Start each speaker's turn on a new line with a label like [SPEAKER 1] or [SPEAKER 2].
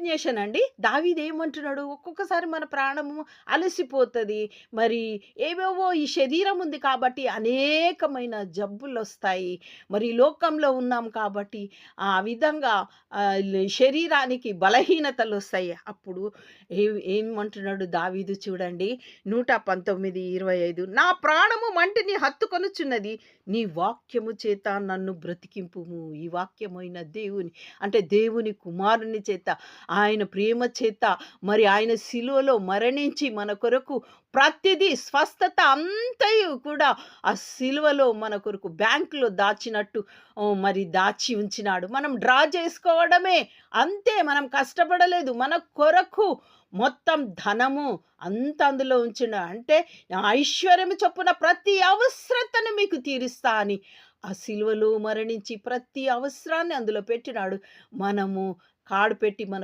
[SPEAKER 1] Continuation అండి. దావీదు ఏమంటున్నాడు, ఒక్కొక్కసారి మన ప్రాణము అలసిపోతది. మరి ఏవేవో ఈ శరీరం ఉంది కాబట్టి అనేకమైన జబ్బులొస్తాయి. మరి ఈ లోకంలో ఉన్నాం కాబట్టి ఆ విధంగా శరీరానికి బలహీనతలొస్తాయి. అప్పుడు ఏమంటున్నాడు దావీదు చూడండి 119:25 నా ప్రాణము మంటిని హత్తుకొనుచున్నది. నీ వాక్యము చేత నన్ను బ్రతికింపుము. ఈ వాక్యమైన దేవుని అంటే దేవుని కుమారుని చేత, ఆయన ప్రేమ చేత, మరి ఆయన శిలువలో మరణించి మన కొరకు ప్రతిదీ స్వస్థత అంతయు కూడా ఆ శిలువలో మన కొరకు బ్యాంకులో దాచినట్టు మరి దాచి ఉంచినాడు. మనం డ్రా చేసుకోవడమే అంతే. మనం కష్టపడలేదు. మన కొరకు మొత్తం ధనము అంతా అందులో ఉంచిన అంటే ఐశ్వర్యము చొప్పున ప్రతి అవసరతను మీకు తీరుస్తా అని ఆ సిలువలో మరణించి ప్రతి అవసరాన్ని అందులో పెట్టినాడు. మనము కాడు పెట్టి మన